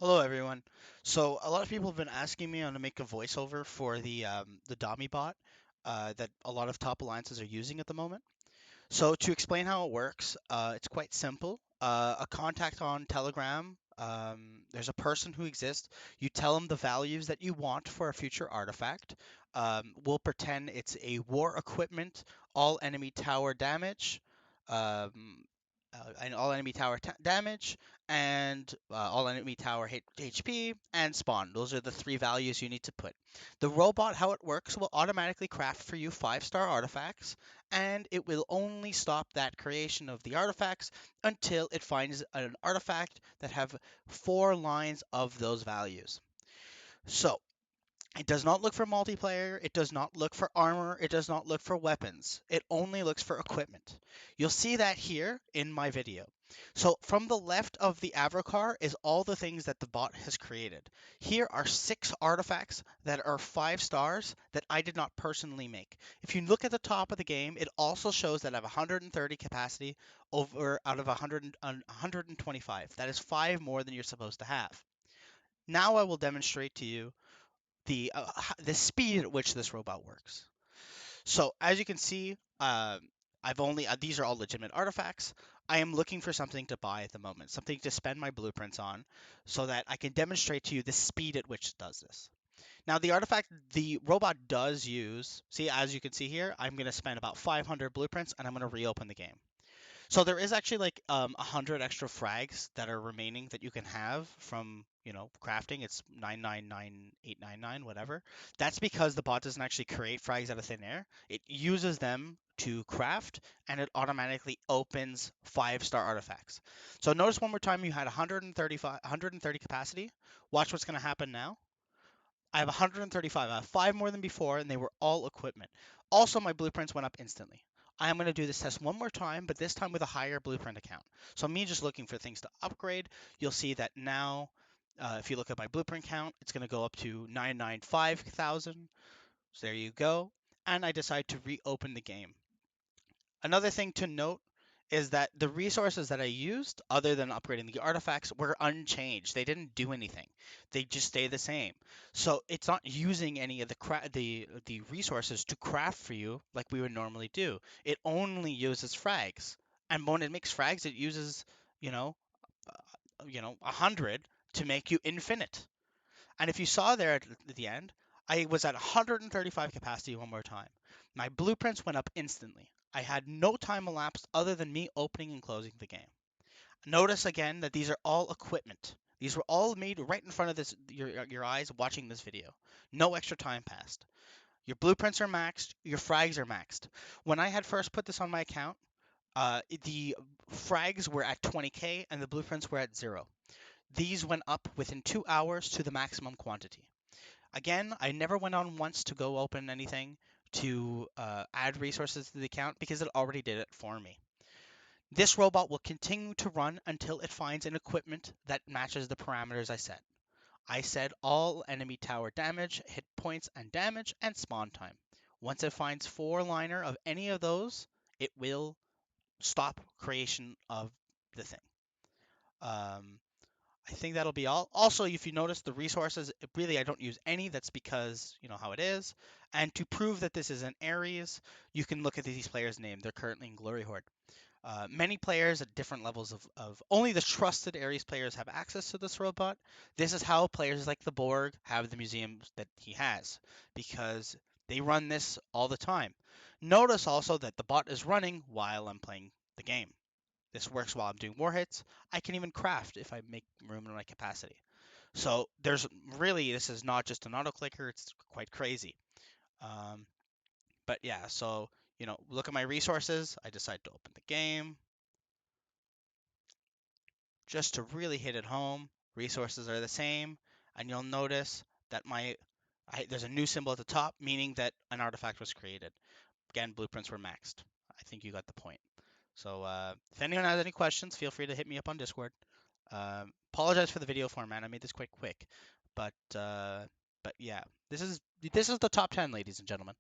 Hello everyone. So a lot of people have been asking me on to make a voiceover for the Dami bot that a lot of top alliances are using at the moment. So to explain how it works, it's quite simple. A contact on Telegram. There's a person who exists. You tell them the values that you want for a future artifact. We'll pretend it's a war equipment, all enemy tower damage, um, and all enemy tower damage, and all enemy tower HP, and spawn. Those are the three values you need to put. The robot, how it works, will automatically craft for you 5-star artifacts, and it will only stop that creation of the artifacts until it finds an artifact that have 4 lines of those values. So it does not look for multiplayer, it does not look for armor, it does not look for weapons. It only looks for equipment. You'll see that here in my video. So from the left of the avatar is all the things that the bot has created. Here are 6 artifacts that are 5 stars that I did not personally make. If you look at the top of the game, it also shows that I have 130 capacity over out of 125. That is 5 more than you're supposed to have. Now I will demonstrate to you the speed at which this robot works. So as you can see, I've only these are all legitimate artifacts. I am looking for something to buy at the moment, something to spend my blueprints on, so that I can demonstrate to you the speed at which it does this. Now the artifact the robot does use, see as you can see here, I'm going to spend about 500 blueprints and I'm going to reopen the game. So there is actually like 100 extra frags that are remaining that you can have from crafting. It's 999899 whatever. That's because the bot doesn't actually create frags out of thin air. It uses them to craft and it automatically opens 5-star artifacts. So notice one more time you had 130 capacity. Watch what's going to happen now. I have 135. I have 5 more than before, and they were all equipment. Also, my blueprints went up instantly. I am going to do this test one more time, but this time with a higher blueprint account. So me just looking for things to upgrade, you'll see that now, if you look at my blueprint count, it's going to go up to 995,000. So there you go. And I decide to reopen the game. Another thing to note is that the resources that I used, other than upgrading the artifacts, were unchanged. They didn't do anything. They just stay the same. So it's not using any of the resources to craft for you like we would normally do. It only uses frags, and when it makes frags, it uses you know 100 to make you infinite. And if you saw there at the end, I was at 135 capacity one more time. My blueprints went up instantly. I had no time elapsed other than me opening and closing the game. Notice again that these are all equipment. These were all made right in front of your eyes watching this video. No extra time passed. Your blueprints are maxed, your frags are maxed. When I had first put this on my account, the frags were at 20k and the blueprints were at 0. These went up within 2 hours to the maximum quantity. Again, I never went on once to go open anything to add resources to the account because it already did it for me. This robot will continue to run until it finds an equipment that matches the parameters I set. I said all enemy tower damage, hit points and damage, and spawn time. Once it finds 4-liner of any of those, it will stop creation of the thing. Um, I think that'll be all. Also, if you notice the resources, really I don't use any. That's because you know how it is. And to prove that this is an Ares, you can look at these players' name. They're currently in Glory Horde. Many players at different levels of only the trusted Ares players have access to this robot. This is how players like the Borg have the museums that he has, because they run this all the time. Notice also that the bot is running while I'm playing the game. This works while I'm doing war hits. I can even craft if I make room in my capacity. So there's really, this is not just an auto clicker, it's quite crazy. Um, but yeah, so, look at my resources. I decide to open the game just to really hit it home. Resources are the same, and you'll notice that there's a new symbol at the top, meaning that an artifact was created. Again, blueprints were maxed. I think you got the point. So if anyone has any questions, feel free to hit me up on Discord. Apologize for the video format. I made this quite quick, but yeah, this is the top 10, ladies and gentlemen.